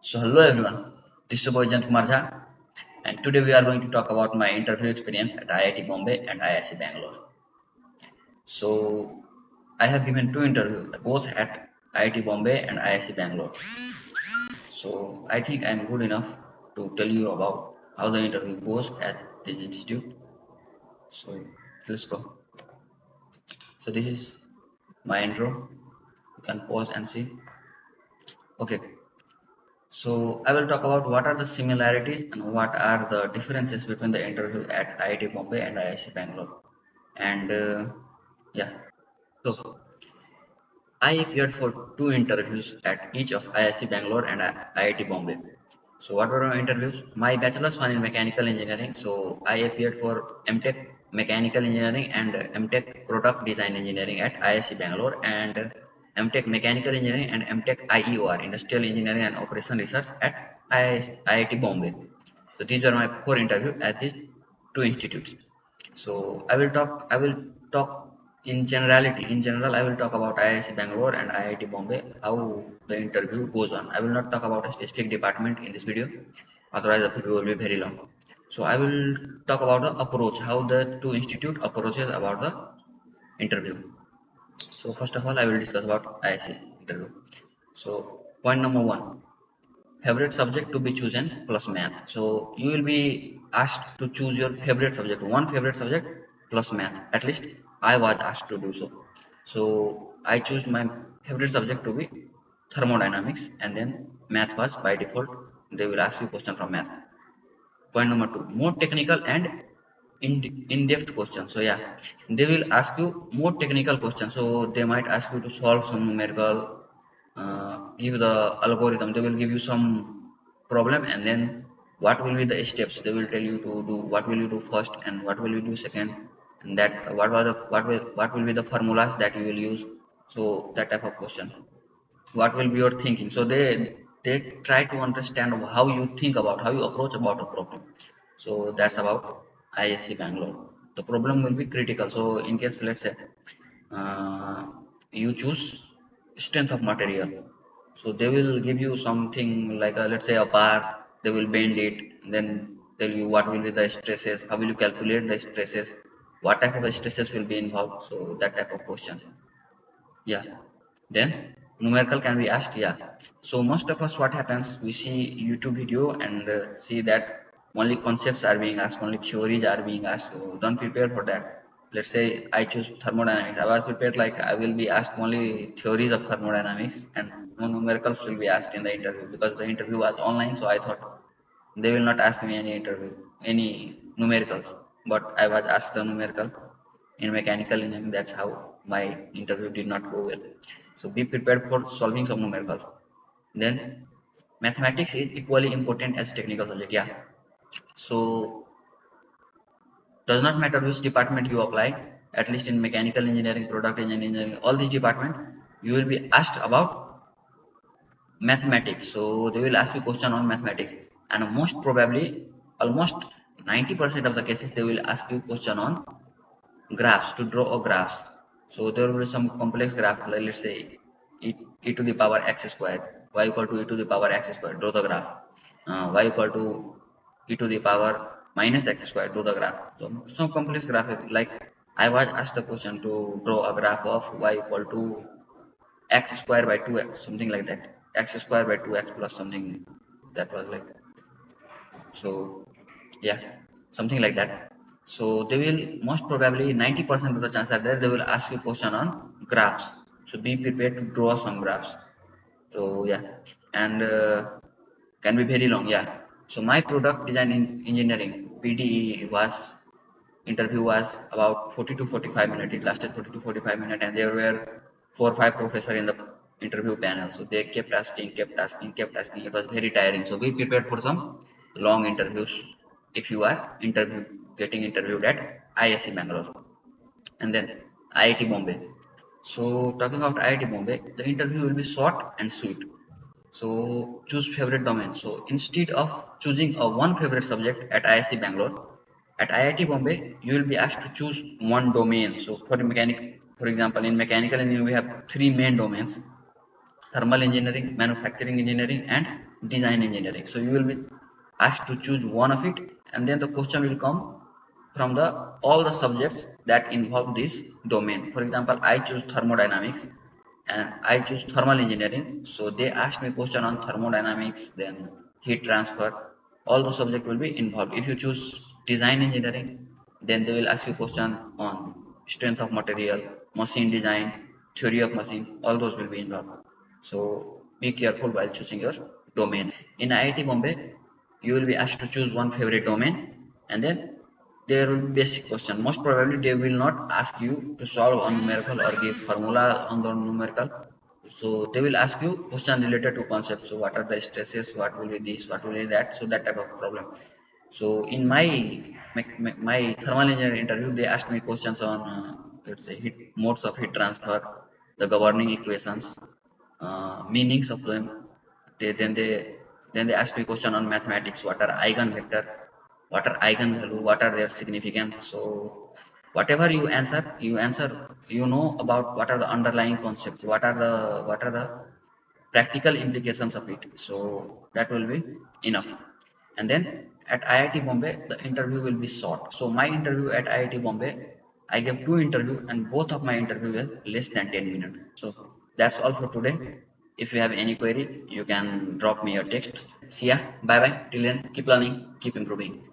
So hello everyone, this is your boy Jan Kumar Jha, and today we are going to talk about my interview experience at IIT Bombay and IISc Bangalore. So I have given two interviews, both at IIT Bombay and IISc Bangalore. So I think I am good enough to tell you about how the interview goes at this institute. So let's go. So this is my intro. You can pause and see. Okay. So I will talk about what are the similarities and what are the differences between the interview at IIT Bombay and IISc Bangalore. And yeah, so I appeared for two interviews at each of IISc Bangalore and IIT Bombay. So what were my interviews? My bachelor's one in mechanical engineering. So I appeared for MTech mechanical engineering and MTech product design engineering at IISc Bangalore and MTech mechanical engineering and MTech IEOR industrial engineering and operation research at IIT Bombay. So these are my four interviews at these two institutes. So I will talk in generality. In general, I will talk about IISc Bangalore and IIT Bombay, how the interview goes on. I will not talk about a specific department in this video, otherwise the video will be very long. So I will talk about the approach, how the two institute approaches about the interview. So first of all, I will discuss about IISc interview. So point number one, favorite subject to be chosen plus math. So you will be asked to choose your favorite subject, one favorite subject plus math. At least I was asked to do so. So I chose my favorite subject to be thermodynamics, and then math was by default. They will ask you question from math. Point number two, more technical and in-depth questions. So yeah, they will ask you more technical questions. So they might ask you to solve some numerical, give the algorithm. They will give you some problem, and then what will be the steps. They will tell you to do what will you do first and what will you do second, and that what will be the formulas that you will use. So that type of question, what will be your thinking. So they try to understand how you think about, how you approach about a problem. So that's about ISC Bangalore. The problem will be critical. So in case, let's say, uh, you choose strength of material, so they will give you something like a, let's say, a bar. They will bend it, then tell you what will be the stresses, how will you calculate the stresses, what type of stresses will be involved. So that type of question. Yeah. Then numerical can be asked. Yeah. So most of us, what happens, we see YouTube video and see that only concepts are being asked, only theories are being asked. So don't prepare for that. Let's say I choose thermodynamics. I was prepared like I will be asked only theories of thermodynamics and no numericals will be asked in the interview, because the interview was online. So I thought they will not ask me any interview, any numericals. But I was asked the numerical in mechanical engineering. That's how my interview did not go well. So be prepared for solving some numerical. Then mathematics is equally important as technical subject. Yeah. So does not matter which department you apply, at least in mechanical engineering, product engineering, all these department, you will be asked about mathematics. So they will ask you question on mathematics, and most probably almost 90% of the cases they will ask you question on graphs, to draw a graphs. So there will be some complex graph, like let's say e to the power x squared, y equal to e to the power x squared, draw the graph. Y equal to e to the power minus x squared, draw the graph. So some complex graph, like I was asked the question to draw a graph of y equal to x square by 2x, something like that. X square by 2x plus something, that was like, so yeah, something like that. So they will most probably 90% of the chance are there, they will ask you question on graphs. So be prepared to draw some graphs. So yeah, and can be very long. Yeah. So my product design in engineering PDE was, interview was about 40 to 45 minutes. It lasted 40 to 45 minutes, and there were 4 or 5 professors in the interview panel. So they kept asking, kept asking, kept asking. It was very tiring. So be prepared for some long interviews if you are getting interviewed at IISc Bangalore. And then IIT Bombay. So talking about IIT Bombay, the interview will be short and sweet. So choose favorite domain. So instead of choosing a one favorite subject at IISc Bangalore, at IIT Bombay you will be asked to choose one domain. So for example, in mechanical engineering we have three main domains: thermal engineering, manufacturing engineering, and design engineering. So you will be asked to choose one of it, and then the question will come from the all the subjects that involve this domain. For example, I choose thermodynamics and I choose thermal engineering. So they asked me question on thermodynamics, then heat transfer. All those subject will be involved. If you choose design engineering, then they will ask you question on strength of material, machine design, theory of machine. All those will be involved. So be careful while choosing your domain. In IIT Bombay, you will be asked to choose one favorite domain, and then there will be basic question. Most probably they will not ask you to solve a numerical or give formula on the numerical. So they will ask you question related to concepts. So what are the stresses? What will be this? What will be that? So that type of problem. So in my thermal engineering interview, they asked me questions on let's say modes of heat transfer, the governing equations, meanings of them. They then they asked me question on mathematics. What are eigenvector? What are eigenvalue? What are their significance? So whatever you answer. You know about what are the underlying concepts. What are the practical implications of it. So that will be enough. And then at IIT Bombay, the interview will be short. So my interview at IIT Bombay, I gave two interview and both of my interview were less than 10 minutes. So that's all for today. If you have any query, you can drop me a text. See ya. Bye bye. Till then, keep learning, keep improving.